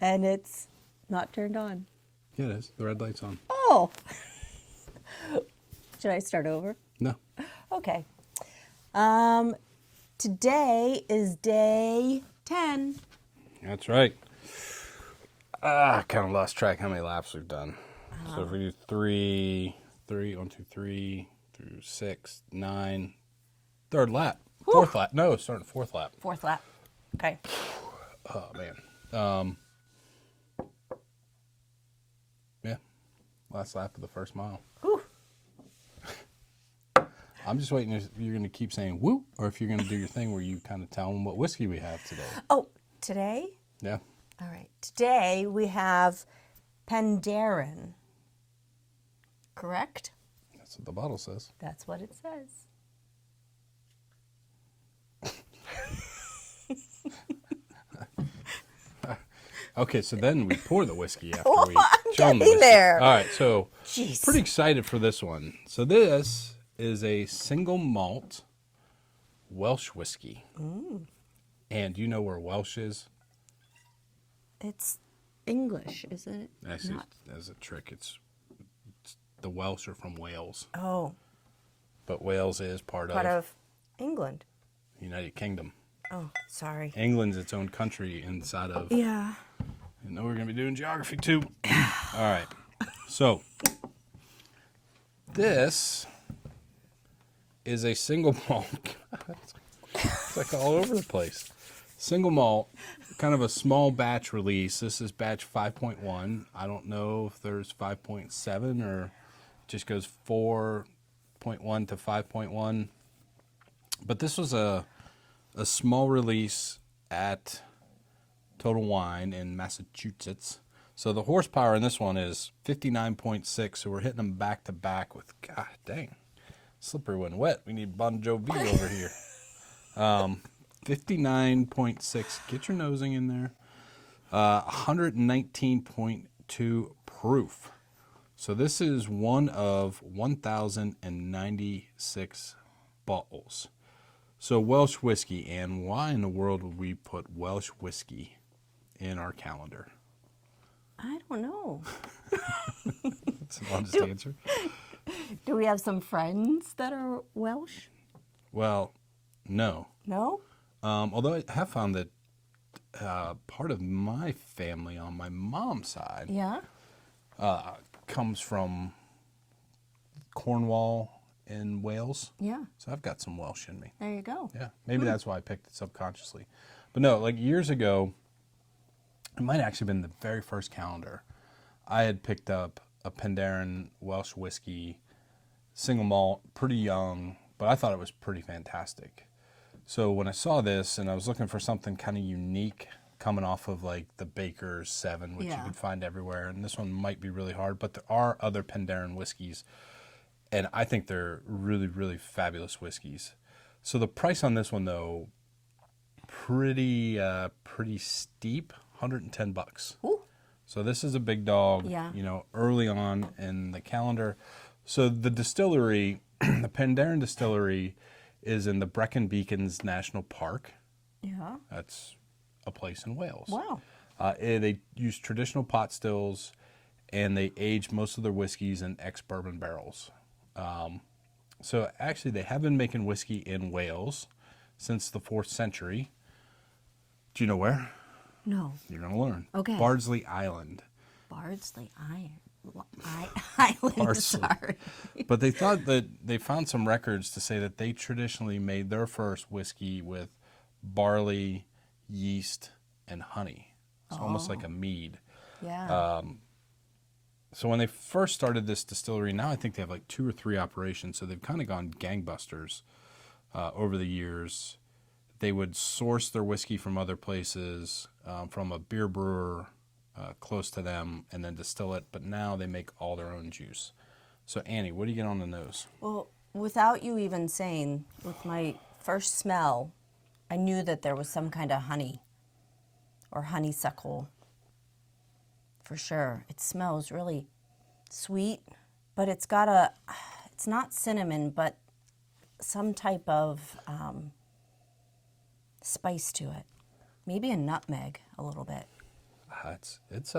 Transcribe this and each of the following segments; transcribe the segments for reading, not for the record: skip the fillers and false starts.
And it's not turned on. Yeah, it is. The red light's on. Oh. Should I start over? No. Okay. Today is day 10. That's right. I kind of lost track how many laps we've done. So if we do one, two, three, through 6, 9, third lap. Fourth lap. No, starting fourth lap. Fourth lap. Okay. Oh, man. Yeah. Last lap of the first mile. Whew. I'm just waiting if you're going to keep saying woo, or if you're going to do your thing where you kind of tell them what whiskey we have today. Oh, today? Yeah. All right. Today we have Penderyn. Correct? That's what the bottle says. That's what it says. Okay, so then we pour the whiskey after Oh, we I'm show them the getting whiskey. there. All right, so Jeez. pretty excited for this one. So this is a single malt Welsh whiskey. And do you know where Welsh is? It's English, isn't it? Actually, Not- as a trick, it's the Welsh are from Wales, Oh, but Wales is part part of of England. the United Kingdom. Oh, sorry. England's its own country inside of. Yeah. You know we're going to be doing geography too. All right. So this is a single malt. It's like all over the place. Single malt, kind of a small batch release. This is batch 5.1. I don't know if there's 5.7 or just goes 4.1 to 5.1. But this was a small release at Total Wine in Massachusetts. So the horsepower in this one is 59.6. So we're hitting them back to back with, god dang, slippery when wet. We need Bon Jovi over here. 59.6. Get your nosing in there. 119.2 proof. So this is one of 1,096 bottles. So Welsh whiskey, and why in the world would we put Welsh whiskey in our calendar? I don't know. That's an honest answer. Do we have some friends that are Welsh? Well, no. No? Although I have found that part of my family on my mom's side Yeah. comes from Cornwall in Wales. Yeah. So I've got some Welsh in me. There you go. Yeah, maybe that's why I picked it subconsciously. But no, like years ago, it might have actually been the very first calendar, I had picked up a Penderyn Welsh whiskey, single malt, pretty young, but I thought it was pretty fantastic. So when I saw this and I was looking for something kind of unique coming off of like the Baker's 7, which you Yeah. could find everywhere, and this one might be really hard, but there are other Penderyn whiskeys, and I think they're really, really fabulous whiskeys. So the price on this one, though, pretty steep, $110. Ooh. So this is a big dog, Yeah. you know, early on in the calendar. So the distillery, the Penderyn distillery, is in the Brecon Beacons National Park. Yeah. That's a place in Wales. Wow. They use traditional pot stills, and they age most of their whiskeys in ex-bourbon barrels. So actually, they have been making whiskey in Wales since the 4th century. Do you know where? No. You're going to learn. Okay. Bardsley Island. Bardsley Island. Bardsley. Sorry. But they thought that they found some records to say that they traditionally made their first whiskey with barley, yeast, and honey. It's almost like a mead. Yeah. So when they first started this distillery, now I think they have like 2 or 3 operations. So they've kind of gone gangbusters over the years. They would source their whiskey from other places, from a beer brewer close to them, and then distill it. But now they make all their own juice. So Annie, what do you get on the nose? Well, without you even saying, with my first smell, I knew that there was some kind of honey or honeysuckle. For sure. It smells really sweet, but it's got it's not cinnamon, but some type of spice to it. Maybe a nutmeg a little bit. it's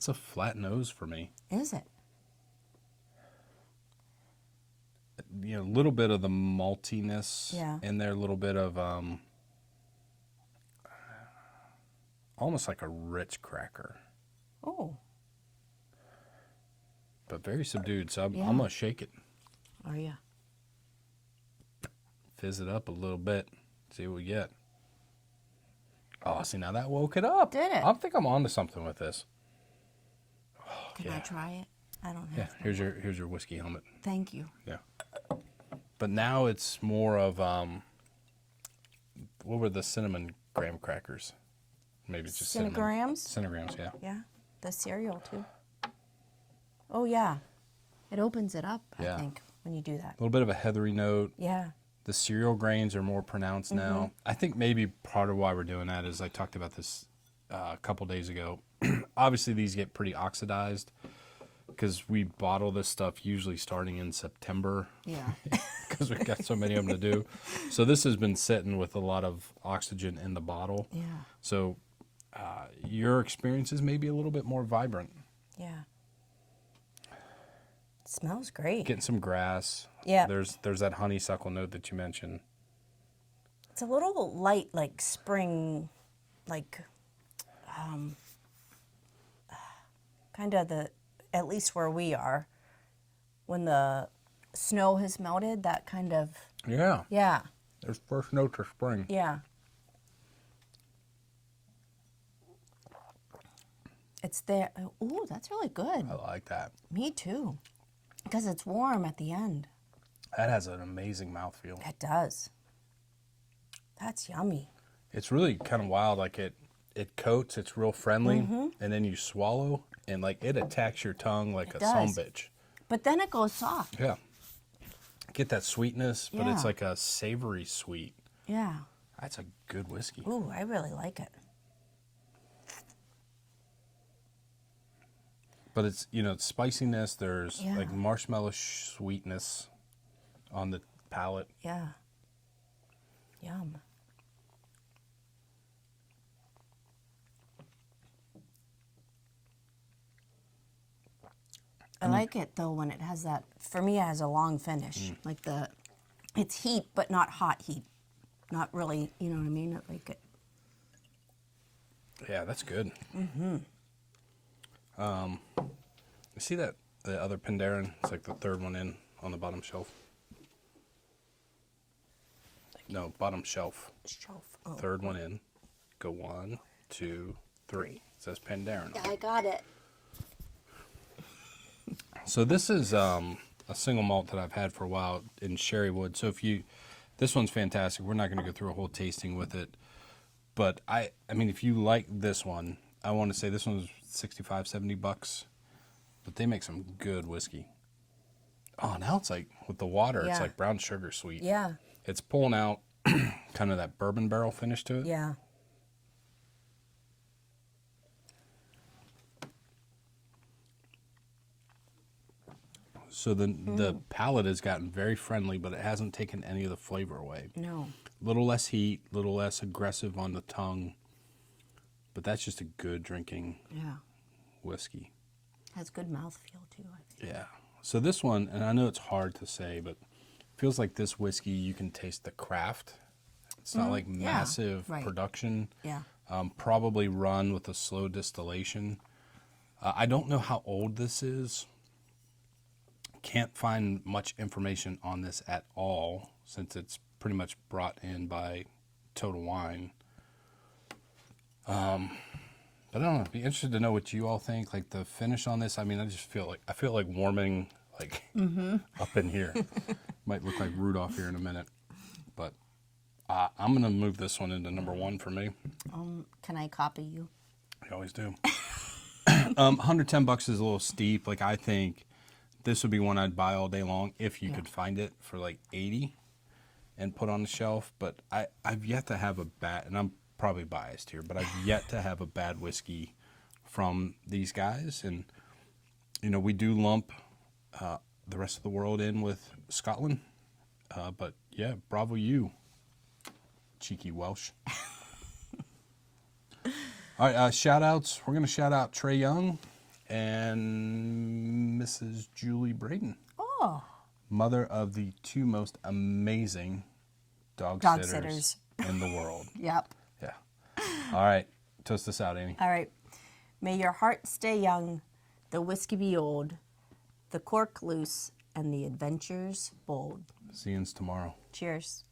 a flat nose for me. Is it? You know, a little bit of the maltiness Yeah. in there, a little bit of almost like a rich cracker, Oh. but very subdued. So I'm Yeah. gonna shake it, Are you? fizz it up a little bit, see what we get. Oh, see, now that woke it up. Did it? I think I'm onto something with this. Can yeah. I try it? I don't have. Yeah, here's your whiskey helmet. Thank you. Yeah. But now it's more of what were the cinnamon graham crackers? Maybe it's just Cinnamograms? Cinnamograms, yeah. Yeah. The cereal too. Oh yeah. It opens it up, Yeah. I think, when you do that. A little bit of a heathery note. Yeah. The cereal grains are more pronounced now. I think maybe part of why we're doing that is I talked about this a couple days ago. Obviously, these get pretty oxidized because we bottle this stuff usually starting in September. Yeah. Because we've got so many of them to do. So this has been sitting with a lot of oxygen in the bottle. Yeah. So your experiences may be a little bit more vibrant. Yeah. It smells great. Getting some grass. Yeah. There's that honeysuckle note that you mentioned. It's a little light, like spring, like kind of at least where we are, when the snow has melted, that kind of, Yeah. yeah, There's first notes of spring. yeah. It's there. Ooh, that's really good. I like that. Me too. Because it's warm at the end. That has an amazing mouthfeel. It does. That's yummy. It's really kind of wild. Like it coats, it's real friendly, Mm-hmm. and then you swallow, and like it attacks your tongue like It a does. sumbitch. But then it goes soft. Yeah. Get that sweetness, but it's Yeah. like a savory sweet. Yeah. That's a good whiskey. Ooh, I really like it. But it's, spiciness. There's Yeah. like marshmallow sweetness on the palate. Yeah. Yum. I like it though when it has that, for me it has a long finish. Like it's heat but not hot heat. Not really, you know what I mean? Like it. Yeah, that's good. Mm-hmm. You see that the other Penderyn? It's like the third one in on the bottom shelf. No, bottom shelf. Shelf. Oh. Third one in. Go 1, 2, 3. It says Penderyn. Yeah, I got it. So this is a single malt that I've had for a while in sherry wood. So this one's fantastic. We're not going to go through a whole tasting with it. But I mean, if you like this one, I want to say this one's $65-$70. But they make some good whiskey. Oh, now it's like with the water, it's Yeah. like brown sugar sweet. Yeah. It's pulling out kind of that bourbon barrel finish to it. Yeah. So the palate has gotten very friendly, but it hasn't taken any of the flavor away. No. Little less heat, little less aggressive on the tongue. But that's just a good drinking Yeah. whiskey. Has good mouthfeel too, I think. Yeah. So this one, and I know it's hard to say, but it feels like this whiskey, you can taste the craft. It's not like yeah, massive right. production. Yeah. Probably run with a slow distillation. I don't know how old this is. Can't find much information on this at all since it's pretty much brought in by Total Wine. But I don't know. I'd be interested to know what you all think. Like the finish on this. I mean, I feel like warming like up in here. Might look like Rudolph here in a minute, but I'm gonna move this one into number 1 for me. Can I copy you? I always do. $110 is a little steep. Like I think this would be one I'd buy all day long if you could find it for like $80 and put on the shelf. But I've yet to have a bad, and I'm probably biased here, but I've yet to have a bad whiskey from these guys. And we do lump the rest of the world in with Scotland. But yeah, bravo you, cheeky Welsh. All right, shout outs. We're going to shout out Trey Young and Mrs. Julie Braden. Oh. Mother of the 2 most amazing dog sitters in the world. Yep. Yeah. All right. Toast us out, Annie. All right. May your heart stay young, the whiskey be old, the cork loose, and the adventures bold. See you tomorrow. Cheers.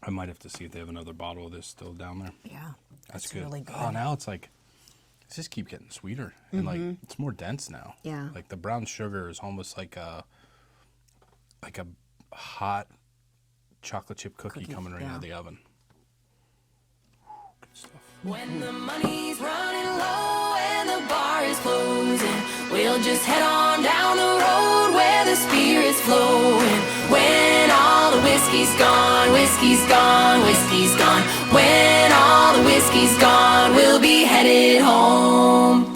I might have to see if they have another bottle of this still down there. Yeah. That's it's good. Really good. Oh, now it's like, it's just keep getting sweeter. And like, it's more dense now. Yeah. Like the brown sugar is almost like a hot chocolate chip cookie coming right out of the oven. Good stuff. When the money's running low and the bar is closing, we'll just head on down the road where the spirit's flowing. When all the whiskey's gone, whiskey's gone, whiskey's gone. When all the whiskey's gone, we'll be headed home.